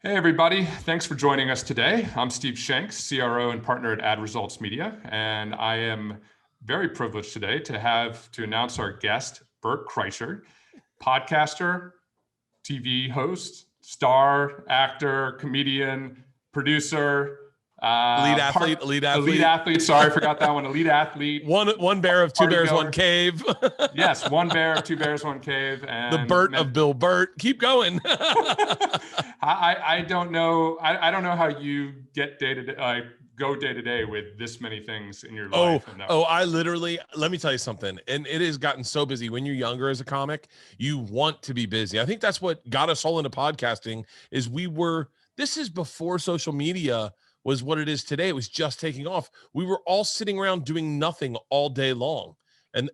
Hey, everybody. Thanks for joining us today. I'm Steve Shanks, CRO and partner at Ad Results Media, and I am very privileged today to announce our guest, Bert Kreischer, podcaster, TV host, star, actor, comedian, producer, Elite athlete. Sorry, I forgot that one. Elite athlete. One bear of two bears, one cave. Yes, one bear of two bears, one cave. And the Bert of Bill Bert. Keep going. I don't know. I don't know how you get go day to day with this many things in your life. I literally, let me tell you something. And it has gotten so busy. When you're younger as a comic, you want to be busy. I think that's what got us all into podcasting is this is before social media was what it is today. It was just taking off. We were all sitting around doing nothing all day long. And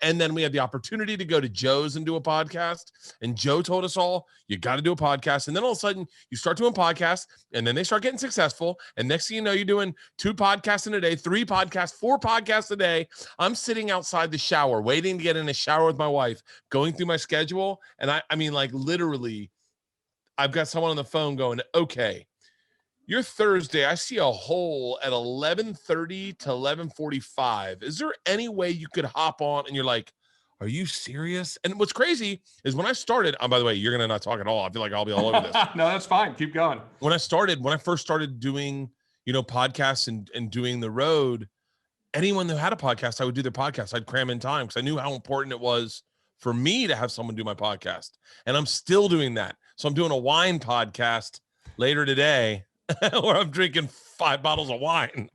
then we had the opportunity to go to Joe's and do a podcast. And Joe told us all, you got to do a podcast. And then all of a sudden you start doing podcasts and then they start getting successful. And next thing you know, you're doing 2 podcasts in a day, 3 podcasts, 4 podcasts a day. I'm sitting outside the shower, waiting to get in a shower with my wife, going through my schedule. And I mean, like literally, I've got someone on the phone going, okay, your Thursday, I see a hole at 11:30 to 11:45. Is there any way you could hop on? And you're like, are you serious? And what's crazy is when I started, by the way, you're going to not talk at all. I feel like I'll be all over this. No, that's fine. Keep going. When I first started doing, podcasts and doing the road, anyone who had a podcast, I would do their podcast. I'd cram in time because I knew how important it was for me to have someone do my podcast. And I'm still doing that. So I'm doing a wine podcast later today. Where I'm drinking 5 bottles of wine.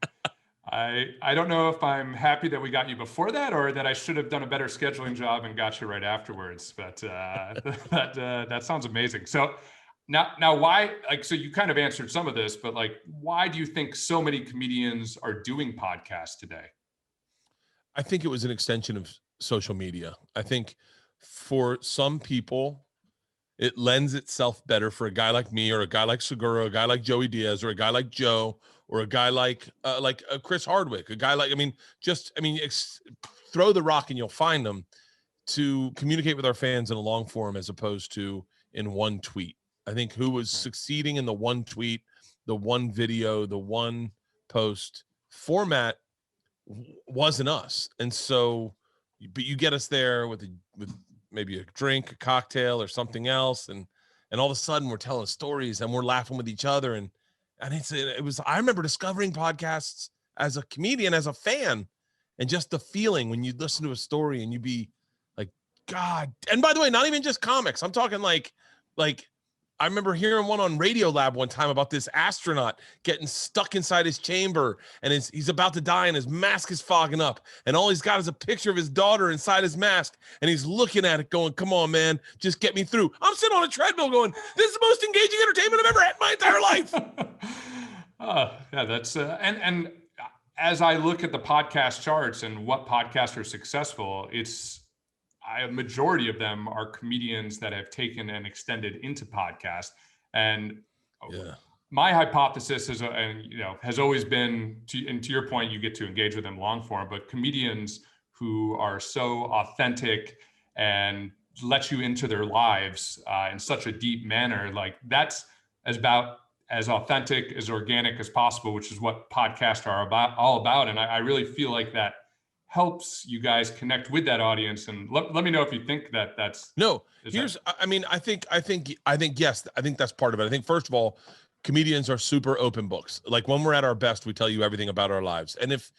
I don't know if I'm happy that we got you before that or that I should have done a better scheduling job and got you right afterwards. But that sounds amazing. So now why, so you kind of answered some of this, but why do you think so many comedians are doing podcasts today? I think it was an extension of social media. I think for some people, it lends itself better for a guy like me or a guy like Segura, a guy like Joey Diaz or a guy like Joe or a guy like Chris Hardwick, a guy like, throw the rock and you'll find them to communicate with our fans in a long form as opposed to in one tweet. I think who was succeeding in the one tweet, the one video, the one post format wasn't us. And so, but you get us there with maybe a drink, a cocktail or something else. And all of a sudden we're telling stories and we're laughing with each other. And I remember discovering podcasts as a comedian, as a fan, and just the feeling when you listen to a story and you be like, God. And by the way, not even just comics. I'm talking like I remember hearing one on Radio Lab one time about this astronaut getting stuck inside his chamber and he's about to die and his mask is fogging up and all he's got is a picture of his daughter inside his mask and he's looking at it going, come on, man, just get me through. I'm sitting on a treadmill going, this is the most engaging entertainment I've ever had in my entire life. Yeah, that's and as I look at the podcast charts and what podcasts are successful, a majority of them are comedians that have taken and extended into podcast. And my hypothesis is, has always been, and to your point, you get to engage with them long form, but comedians who are so authentic and let you into their lives in such a deep manner, that's about as authentic, as organic as possible, which is what podcasts are all about. And I really feel like that helps you guys connect with that audience. And let me know if you think that's no. I think yes, I think that's part of it. I think first of all, comedians are super open books. Like when we're at our best, we tell you everything about our lives. And if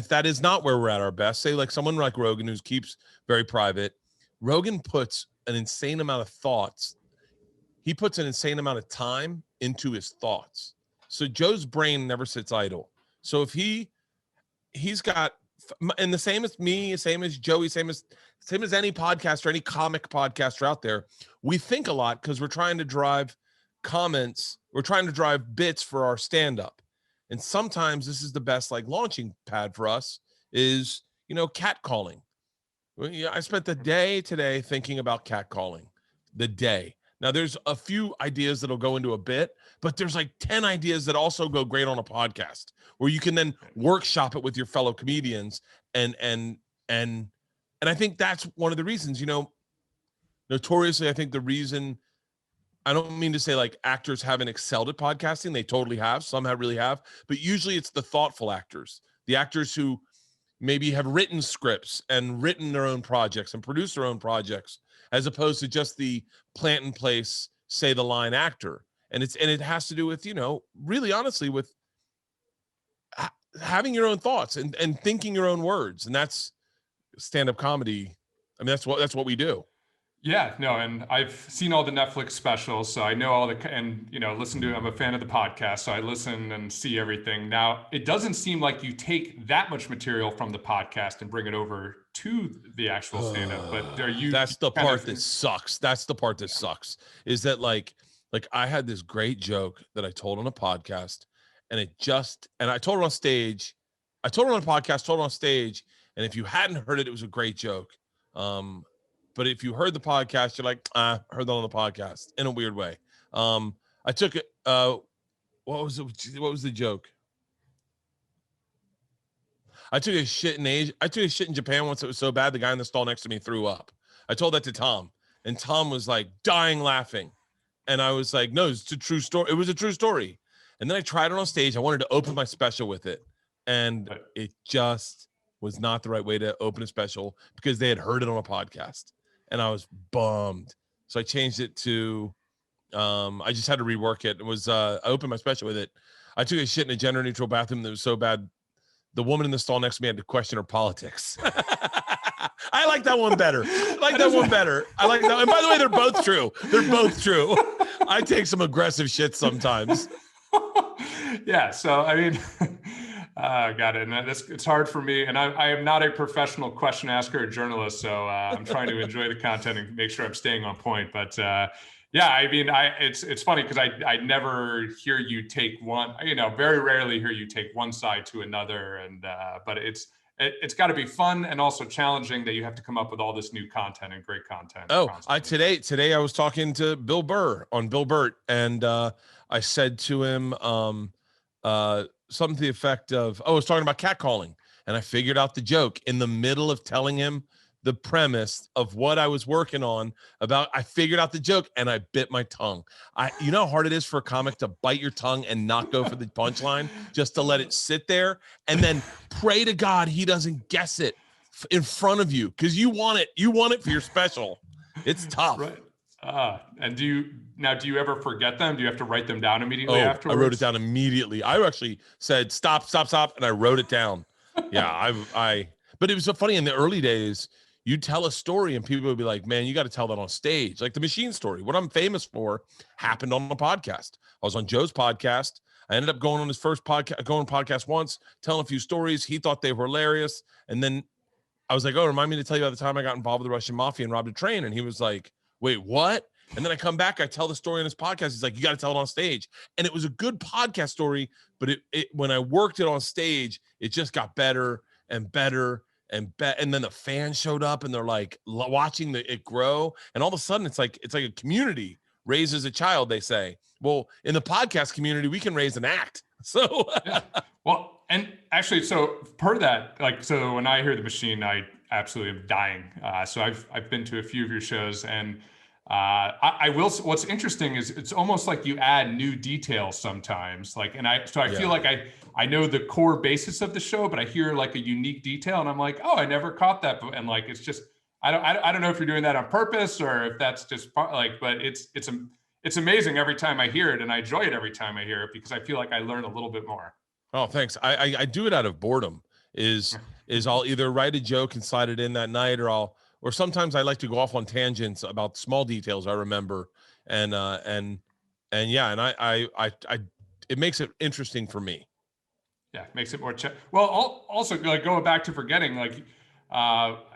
that is not where we're at our best, say like someone like Rogan who keeps very private, Rogan puts an insane amount of thoughts. He puts an insane amount of time into his thoughts. So Joe's brain never sits idle. So if he's got, and the same as me, same as Joey, same as any podcaster, any comic podcaster out there, we think a lot because we're trying to drive comments. We're trying to drive bits for our stand-up. And sometimes this is the best launching pad for us is, catcalling. I spent the day today thinking about catcalling. The day. Now there's a few ideas that'll go into a bit, but there's 10 ideas that also go great on a podcast where you can then workshop it with your fellow comedians. And I think that's one of the reasons, notoriously, I think the reason I don't mean to say like actors haven't excelled at podcasting. They totally have. Some have really have, but usually it's the thoughtful actors, the actors who maybe have written scripts and written their own projects and produced their own projects, as opposed to just the plant in place, say the line actor. And it has to do with, really honestly with having your own thoughts and thinking your own words. And that's stand-up comedy. I mean, that's what we do. Yeah, no, and I've seen all the Netflix specials, so I know all and listen to. I'm a fan of the podcast, so I listen and see everything. Now, it doesn't seem like you take that much material from the podcast and bring it over to the actual stand-up. But are you? That's the part that sucks. That's the part that sucks. Is that like I had this great joke that I told on a podcast, and I told it on stage. I told it on a podcast, told it on stage, and if you hadn't heard it, it was a great joke. But if you heard the podcast, you're like, heard that on the podcast in a weird way. I took it. What was it? What was the joke? I took a shit in Asia. I took a shit in Japan once. It was so bad, the guy in the stall next to me threw up. I told that to Tom, and Tom was like dying laughing. And I was like, no, it's a true story. It was a true story. And then I tried it on stage. I wanted to open my special with it. And it just was not the right way to open a special because they had heard it on a podcast. And I was bummed. So I changed it to, I just had to rework it. It was, I opened my special with it. I took a shit in a gender neutral bathroom that was so bad, the woman in the stall next to me had to question her politics. I like that one better. I like that one better. I like that. And by the way, they're both true. They're both true. I take some aggressive shit sometimes. Yeah. So, I mean, got it. And it's hard for me. And I am not a professional question asker or journalist. So I'm trying to enjoy the content and make sure I'm staying on point. But yeah, I mean, it's funny because I never hear you take one, very rarely hear you take one side to another. And but it's got to be fun and also challenging that you have to come up with all this new content and great content. Oh, today I was talking to Bill Burr on Bill Burt, and I said to him something to the effect of, I was talking about catcalling, and I figured out the joke in the middle of telling him the premise of what I was working on about. I figured out the joke and I bit my tongue. You know how hard it is for a comic to bite your tongue and not go for the punchline, just to let it sit there and then pray to God he doesn't guess it in front of you because you want it for your special. It's tough. Right. And do you ever forget them? Do you have to write them down immediately afterwards? I wrote it down immediately. I actually said stop, and I wrote it down. Yeah, but it was so funny in the early days. You'd tell a story and people would be like, man, you got to tell that on stage. Like the machine story. What I'm famous for happened on a podcast. I was on Joe's podcast. I ended up going on his first podcast once, telling a few stories. He thought they were hilarious. And then I was like, oh, remind me to tell you about the time I got involved with the Russian mafia and robbed a train. And he was like, wait, what? And then I come back, I tell the story on his podcast. He's like, you got to tell it on stage. And it was a good podcast story, but it when I worked it on stage, it just got better and better. And then the fans showed up and they're like watching it grow. And all of a sudden it's like a community raises a child, they say. Well, in the podcast community, we can raise an act. So yeah. Well, and actually, so per that, so when I hear the machine, I absolutely am dying. So I've been to a few of your shows, and I will. What's interesting is it's almost like you add new details sometimes. I feel like I know the core basis of the show, but I hear like a unique detail, and I'm like, oh, I never caught that. And like, it's just I don't know if you're doing that on purpose or if that's just but it's amazing every time I hear it, and I enjoy it every time I hear it because I feel like I learn a little bit more. Oh, thanks. I do it out of boredom. Is I'll either write a joke and slide it in that night, or sometimes I like to go off on tangents about small details I remember, and it makes it interesting for me. Yeah, makes it more. Well, also like going back to forgetting,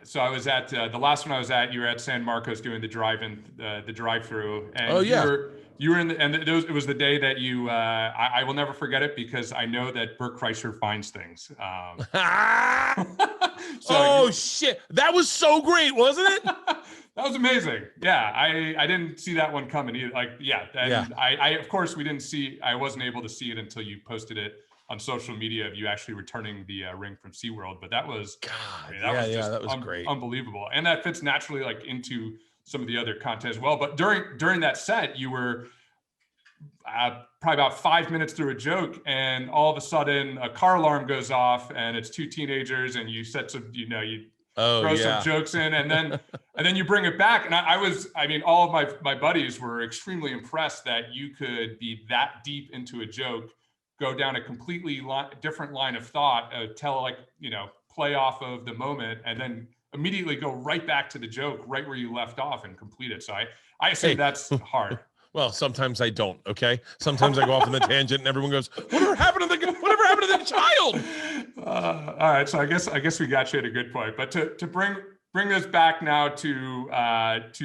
so I was at the last one I was at. You were at San Marcos doing the drive-through, and you were in the, and it was the day that you. I will never forget it because I know that Bert Kreischer finds things. Shit, that was so great, wasn't it? That was amazing. Yeah, I didn't see that one coming either. I of course we didn't see. I wasn't able to see it until you posted it on social media of you actually returning the ring from SeaWorld. But that was, that was great. Unbelievable. And that fits naturally into some of the other content as well. But during that set, you were probably about 5 minutes through a joke, and all of a sudden a car alarm goes off, and it's two teenagers, and you set some, you throw some jokes in, and then you bring it back. And I mean, all of my buddies were extremely impressed that you could be that deep into a joke, go down a completely different line of thought, tell play off of the moment, and then immediately go right back to the joke right where you left off and complete it. So I assume that's hard. Well, sometimes I don't. Okay. Sometimes I go off on the tangent and everyone goes, whatever happened to the child? All right. So I guess we got you at a good point, but to bring this back now to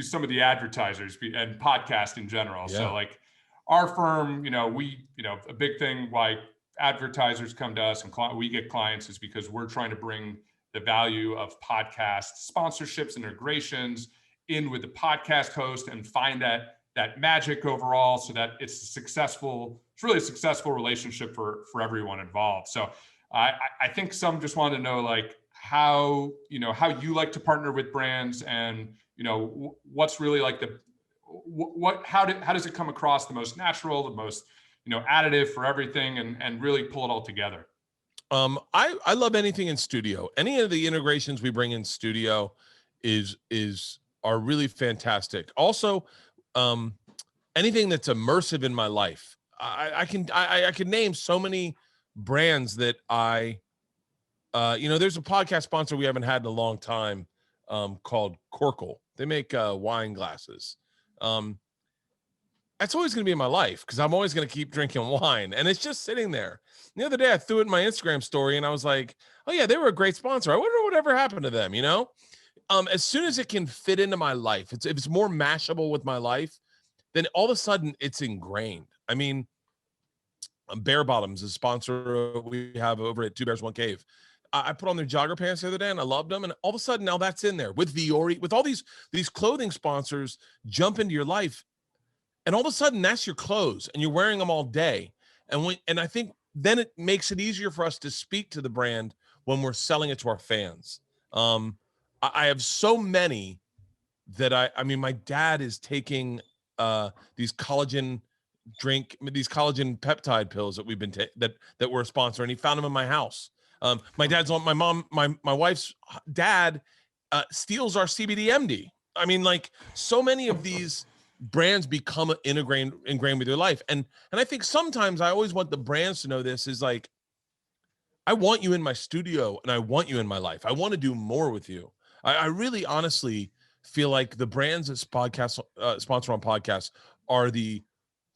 some of the advertisers and podcast in general. Yeah. So like our firm, a big thing why advertisers come to us and we get clients is because we're trying to bring the value of podcast sponsorships, integrations in with the podcast host and find that magic overall, so that it's really a successful relationship for everyone involved. So I think some just want to know like how you like to partner with brands, and what's really like how does it come across the most natural, the most additive for everything, and really pull it all together. I love anything in studio. Any of the integrations we bring in studio are really fantastic. Also, anything that's immersive in my life. I can name so many brands that there's a podcast sponsor we haven't had in a long time, called Corkle. They make wine glasses. That's always going to be in my life because I'm always going to keep drinking wine, and it's just sitting there. The other day I threw it in my Instagram story and I was like, oh yeah, they were a great sponsor. I wonder whatever happened to them, as soon as it can fit into my life, if it's more mashable with my life, then all of a sudden it's ingrained. I mean, Bear Bottoms is a sponsor we have over at Two Bears One Cave. I put on their jogger pants the other day and I loved them. And all of a sudden now that's in there with Viore, with all these clothing sponsors jump into your life. And all of a sudden that's your clothes and you're wearing them all day. And I think then it makes it easier for us to speak to the brand when we're selling it to our fans. I have so many that I mean, my dad is taking these collagen peptide pills that we've been that were a sponsor, and he found them in my house. My dad's on my wife's dad steals our CBD-MD. I mean, like so many of these brands become ingrained with your life. And I think sometimes I always want the brands to know this is like, I want you in my studio and I want you in my life. I want to do more with you. I really honestly feel like the brands that sponsor on podcasts are the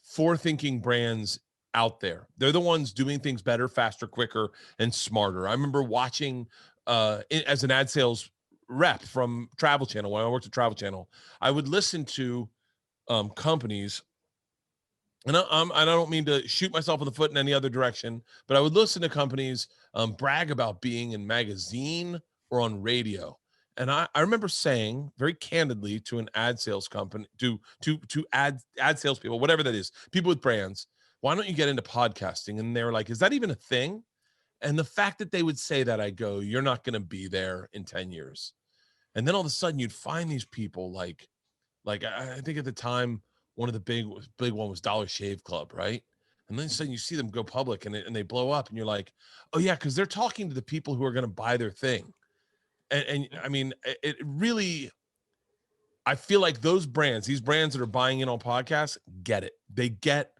forward-thinking brands out there. They're the ones doing things better, faster, quicker, and smarter. I remember watching as an ad sales rep from Travel Channel, when I worked at Travel Channel, I would listen to companies, and I don't mean to shoot myself in the foot in any other direction, but I would listen to companies brag about being in magazine or on radio. And I remember saying very candidly to an ad sales company, to ad sales people, whatever that is, people with brands, why don't you get into podcasting? And they were like, is that even a thing? And the fact that they would say that, I go, you're not going to be there in 10 years. And then all of a sudden you'd find these people like I think at the time, one of the big one was Dollar Shave Club, right? And then suddenly you see them go public and they blow up and you're like, oh yeah, because they're talking to the people who are going to buy their thing. And I mean, it really, I feel like these brands that are buying in on podcasts get it. They get,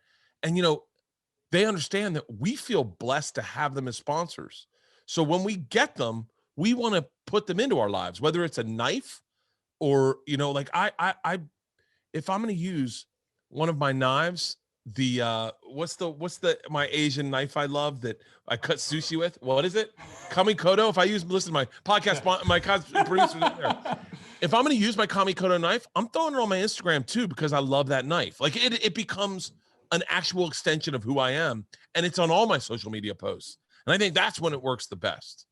and they understand that we feel blessed to have them as sponsors. So when we get them, we want to put them into our lives, whether it's a knife or, like I if I'm going to use one of my knives, what's my Asian knife I love that I cut sushi with? What is it? Kamikoto. If I listen to my podcast, my producer there. If I'm going to use my Kamikoto knife, I'm throwing it on my Instagram too, because I love that knife. Like it becomes an actual extension of who I am. And it's on all my social media posts. And I think that's when it works the best.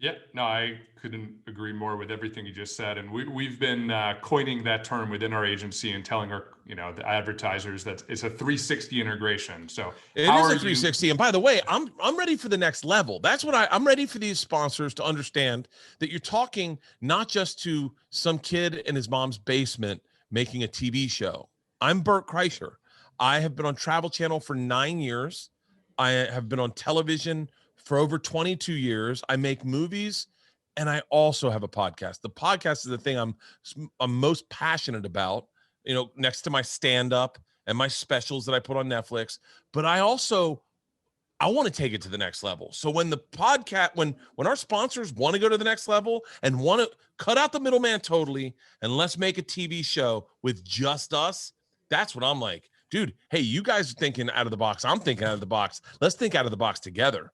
Yeah, no, I couldn't agree more with everything you just said. And we've been coining that term within our agency and telling our, the advertisers that it's a 360 integration. So It how is are a you? 360. And by the way, I'm ready for the next level. That's what I'm ready for these sponsors to understand that you're talking not just to some kid in his mom's basement making a TV show. I'm Bert Kreischer. I have been on Travel Channel for 9 years. I have been on television for over 22 years. I make movies and I also have a podcast. The podcast is the thing I'm most passionate about, next to my stand-up and my specials that I put on Netflix. But I want to take it to the next level. So when the podcast, when our sponsors want to go to the next level and want to cut out the middleman totally, and let's make a TV show with just us, that's what I'm like, dude, hey, you guys are thinking out of the box. I'm thinking out of the box. Let's think out of the box together.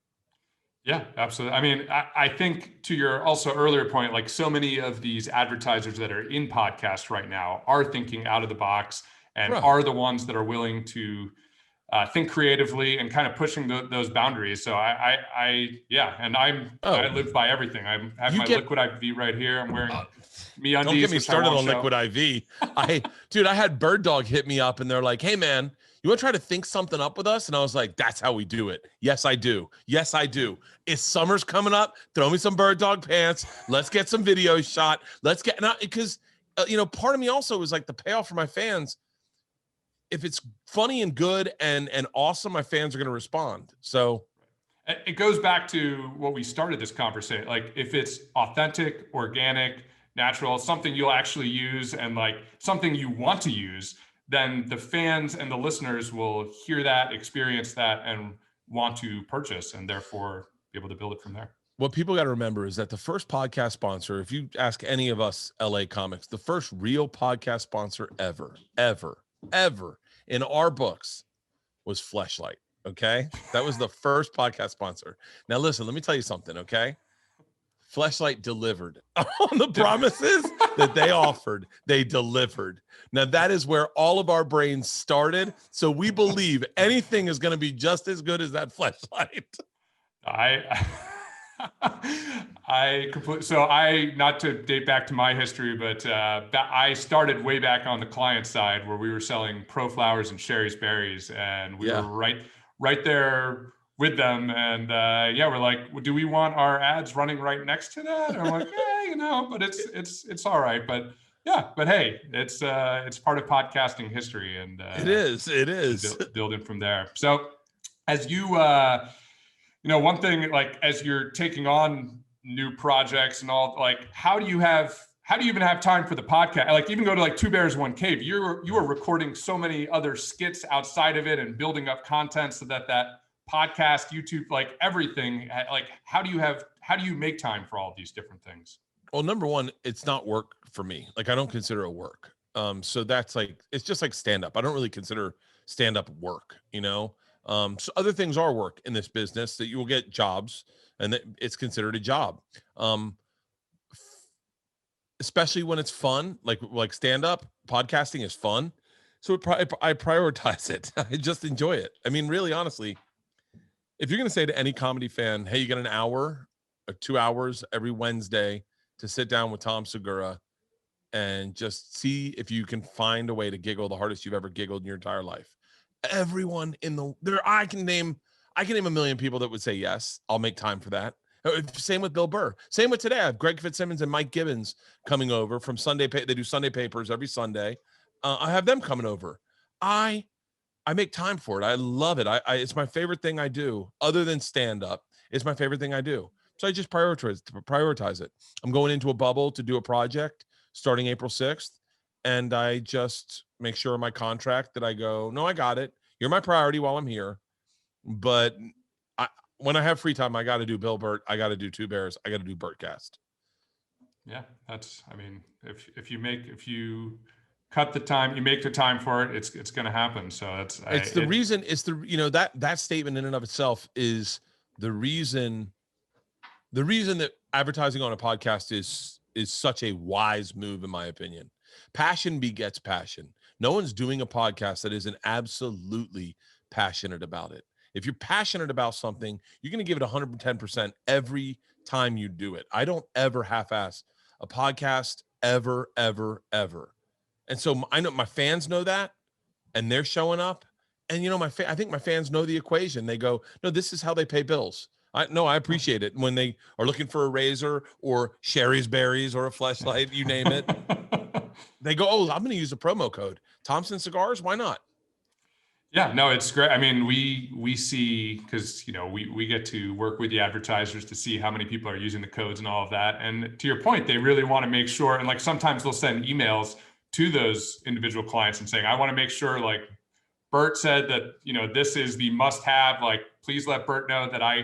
Yeah, absolutely. I mean, I think to your also earlier point, like so many of these advertisers that are in podcasts right now are thinking out of the box and Bro. are the ones that are willing to think creatively and kind of pushing those boundaries. So yeah, and I live by everything. I have my Liquid IV right here. I'm wearing MeUndies. Don't get me started on show. Liquid IV. I had Bird Dog hit me up and they're like, hey man, you want to try to think something up with us? And I was like, that's how we do it. Yes, I do. Yes, I do. It's summer's coming up. Throw me some Bird Dog pants. Let's get some videos shot. Let's get, because, part of me also is like the payoff for my fans. If it's funny and good and awesome, my fans are going to respond. So it goes back to what we started this conversation. Like if it's authentic, organic, natural, something you'll actually use and like something you want to use, then the fans and the listeners will hear that, experience that, and want to purchase, and therefore be able to build it from there. What people got to remember is that the first podcast sponsor, if you ask any of us LA comics, the first real podcast sponsor ever in our books was Fleshlight. Okay. That was the first podcast sponsor. Now, listen, let me tell you something. Okay. Fleshlight delivered on the promises that they offered. They delivered. Now, that is where all of our brains started. So we believe anything is going to be just as good as that Fleshlight. Not to date back to my history, but I started way back on the client side where we were selling Pro Flowers and Sherry's Berries, and we were right there with them. And we're like, well, do we want our ads running right next to that? And I'm like, but it's all right. But yeah, but hey, it's part of podcasting history, and it is building from there. So as you one thing, like as you're taking on new projects and all, like how do you even have time for the podcast? Like even go to like Two Bears, One Cave, you are recording so many other skits outside of it and building up content so that podcast, YouTube, like everything, like how do you make time for all these different things? Well, number one, it's not work for me. Like I don't consider it work. So that's like, it's just like stand-up. I don't really consider stand-up work, So other things are work in this business, that you will get jobs and that it's considered a job. Especially when it's fun, like stand-up, podcasting is fun. So I prioritize it. I just enjoy it. I mean, really, honestly, if you're going to say to any comedy fan, hey, you got an hour or 2 hours every Wednesday to sit down with Tom Segura and just see if you can find a way to giggle the hardest you've ever giggled in your entire life. Everyone I can name a million people that would say yes, I'll make time for that. Same with Bill Burr. Same with today. I have Greg Fitzsimmons and Mike Gibbons coming over from Sunday. They do Sunday papers every Sunday. I have them coming over. I make time for it. I love it. It's my favorite thing I do, other than stand up. It's my favorite thing I do. So I just prioritize it. I'm going into a bubble to do a project starting April 6th. And I just make sure in my contract that I go, no, I got it. You're my priority while I'm here. But when I have free time, I got to do Bill Burt. I got to do Two Bears. I got to do Burtcast. Yeah, if you cut the time, you make the time for it, it's going to happen. So that statement in and of itself is the reason that advertising on a podcast is such a wise move, in my opinion. Passion begets passion. No one's doing a podcast that isn't absolutely passionate about it. If you're passionate about something, you're going to give it 110% every time you do it. I don't ever half-ass a podcast ever, ever, ever. And so I know my fans know that, and they're showing up. And I think my fans know the equation. They go, no, this is how they pay bills. I appreciate it when they are looking for a razor or Sherry's Berries or a fleshlight, you name it. They go, oh, I'm going to use a promo code. Thompson Cigars, why not? Yeah, no, it's great. I mean, we see, because we get to work with the advertisers to see how many people are using the codes and all of that. And to your point, they really want to make sure. And like sometimes they'll send emails to those individual clients and saying, I want to make sure, like Bert said that this is the must-have. Like, please let Bert know that I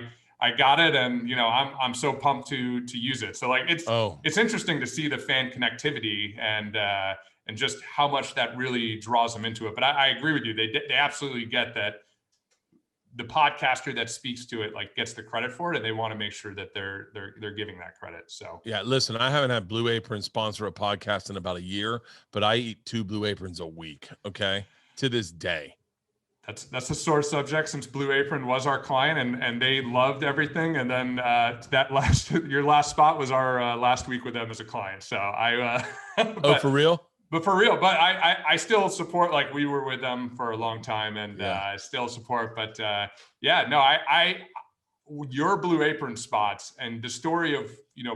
got it, and I'm so pumped to use it. So like it's interesting to see the fan connectivity and just how much that really draws them into it. But I agree with you. They absolutely get that the podcaster that speaks to it like gets the credit for it, and they want to make sure that they're giving that credit. So yeah, listen, I haven't had Blue Apron sponsor a podcast in about a year, but I eat 2 Blue Aprons a week. Okay, to this day. That's a sore subject, since Blue Apron was our client and they loved everything. And then your last spot was our last week with them as a client. So for real? But for real, but I still support, like we were with them for a long time, and I still support. But your Blue Apron spots and the story of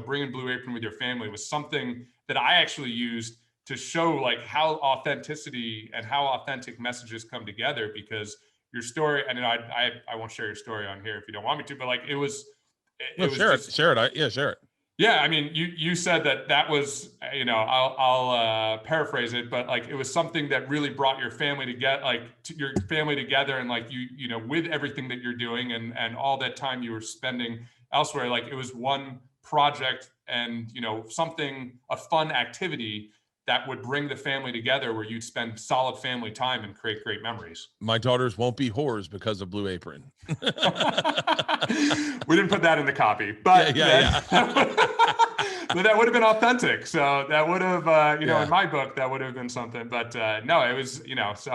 bringing Blue Apron with your family was something that I actually used to show like how authenticity and how authentic messages come together. Because your story, and I won't share your story on here if you don't want me to, but like it was share it. Share it. Yeah, I mean, you said that was, I'll paraphrase it, but like it was something that really brought your family together, and like with everything that you're doing and all that time you were spending elsewhere, like it was one project and a fun activity that would bring the family together, where you'd spend solid family time and create great memories. My daughters won't be whores because of Blue Apron. We didn't put that in the copy, but yeah. But that would have been authentic. So that would have, in my book, that would have been something. But no, it was, so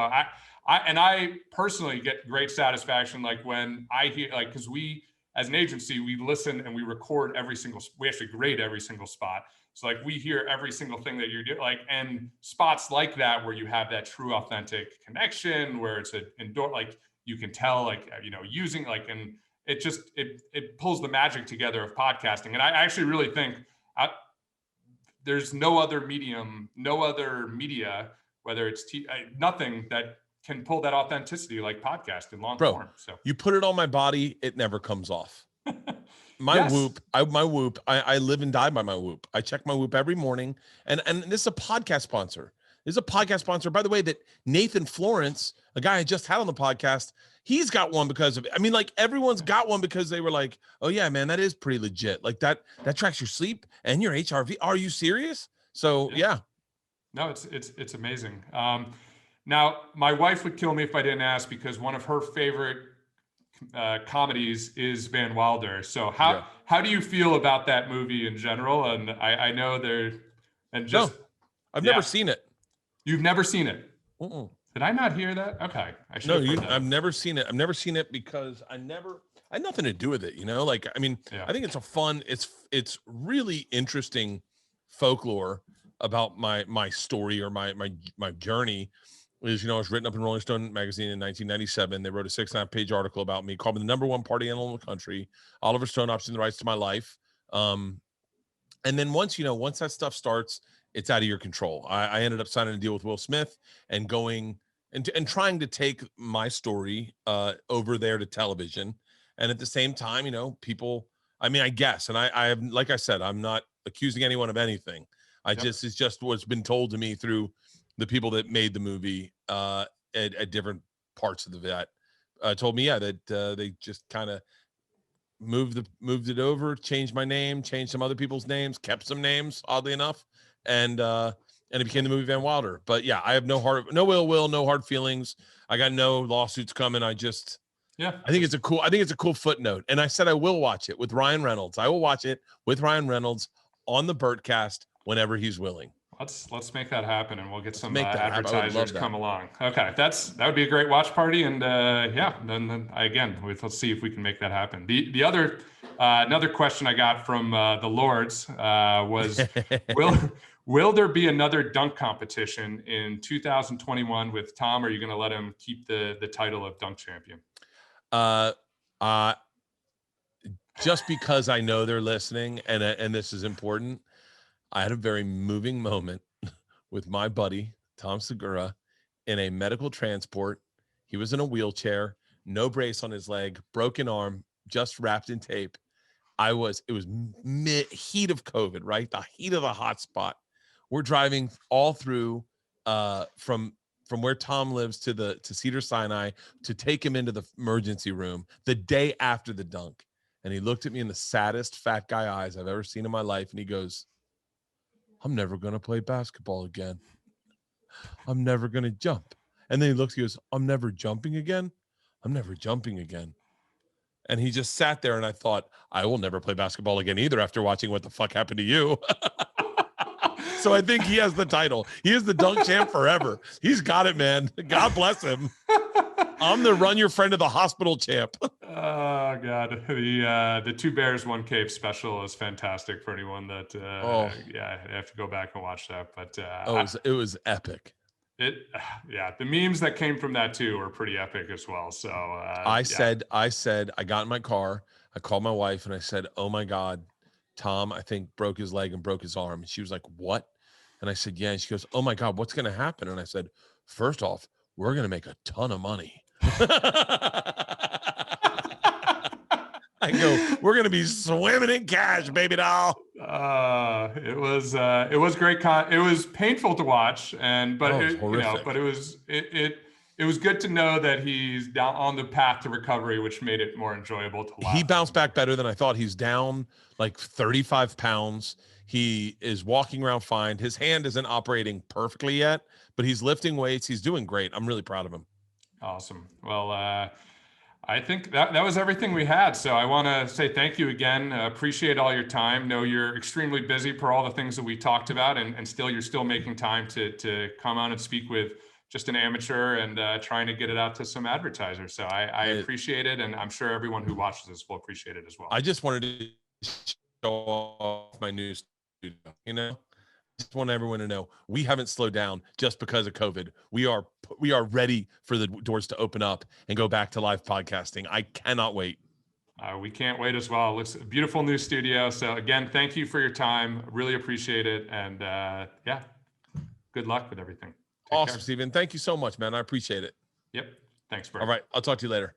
I personally get great satisfaction, like when I hear, like, because we, as an agency, we listen and we record we actually grade every single spot. So like we hear every single thing that you're doing, like, and spots like that where you have that true authentic connection, where it's like you can tell, like, using like, and it just, it pulls the magic together of podcasting. And I actually really think there's no other medium, no other media, whether it's nothing that can pull that authenticity like podcast in long form. So you put it on my body, it never comes off. My Whoop, I live and die by my Whoop. I check my Whoop every morning, and this is a podcast sponsor. This is a podcast sponsor, by the way, that Nathan Florence, a guy I just had on the podcast, he's got one because of it. I mean, like everyone's got one because they were like, oh yeah, man, that is pretty legit. Like that tracks your sleep and your HRV. Are you serious? So yeah. No, it's amazing. Now my wife would kill me if I didn't ask, because one of her favorite comedies is Van Wilder. So how do you feel about that movie in general? And I know I've never seen it. You've never seen it? Mm-mm. Did I not hear that? Okay. I've never seen it. I've never seen it because I had nothing to do with it. Like, I mean, I think it's a fun, it's really interesting folklore about my story or my journey. Is, it was written up in Rolling Stone magazine in 1997. They wrote a 6.5-page article about me, called me the #1 party animal in the country. Oliver Stone optioned the rights to my life. And then once that stuff starts, it's out of your control. I ended up signing a deal with Will Smith and going and trying to take my story over there to television. And at the same time, people, I mean, I guess, and I have, like I said, I'm not accusing anyone of anything. It's just what's been told to me through the people that made the movie at different parts of the vet told me, that they just kind of moved it over, changed my name, changed some other people's names, kept some names, oddly enough, and it became the movie Van Wilder. But yeah, I have no ill will, no hard feelings. I got no lawsuits coming. I think it's a cool footnote. And I said I will watch it with Ryan Reynolds. I will watch it with Ryan Reynolds on the Bertcast whenever he's willing. Let's make that happen, and we'll get some advertisers come along. Okay, that would be a great watch party, and then again, let's see if we can make that happen. The other Another question I got from the Lords was, will there be another dunk competition in 2021 with Tom? Or are you going to let him keep the title of dunk champion? Just because I know they're listening and this is important, I had a very moving moment with my buddy, Tom Segura, in a medical transport. He was in a wheelchair, no brace on his leg, broken arm, just wrapped in tape. It was heat of COVID, right? The heat of the hot spot. We're driving all through from where Tom lives to Cedar Sinai to take him into the emergency room the day after the dunk. And he looked at me in the saddest fat guy eyes I've ever seen in my life. And he goes, I'm never going to play basketball again. I'm never going to jump. And then he goes, I'm never jumping again. I'm never jumping again. And he just sat there, and I thought, I will never play basketball again either after watching what the fuck happened to you. So I think he has the title. He is the dunk champ forever. He's got it, man. God bless him. I'm the run your friend to the hospital champ. Oh God, the Two Bears One Cave special is fantastic for anyone that I have to go back and watch that. But it was epic. The memes that came from that too were pretty epic as well. So I said I got in my car, I called my wife and I said, oh my God, Tom, I think broke his leg and broke his arm. And she was like, what? And I said, yeah. And she goes, oh my God, what's going to happen? And I said, first off, we're going to make a ton of money. I go, we're going to be swimming in cash, baby doll. It was great. It was painful to watch, but it was good to know that he's down on the path to recovery, which made it more enjoyable to watch. He bounced back better than I thought. He's down like 35 pounds. He is walking around fine. His hand isn't operating perfectly yet, but he's lifting weights. He's doing great. I'm really proud of him. Awesome. Well, I think that was everything we had. So I want to say thank you again. Appreciate all your time. Know you're extremely busy for all the things that we talked about, and you're still making time to come on and speak with just an amateur and trying to get it out to some advertisers. So I appreciate it, and I'm sure everyone who watches this will appreciate it as well. I just wanted to show off my new studio, just want everyone to know we haven't slowed down just because of COVID. We are ready for the doors to open up and go back to live podcasting. I cannot wait. We can't wait as well. It looks a beautiful new studio. So again, thank you for your time. Really appreciate it. And good luck with everything. Awesome, Steven. Thank you so much, man. I appreciate it. Yep. Thanks, Bert. All right. I'll talk to you later.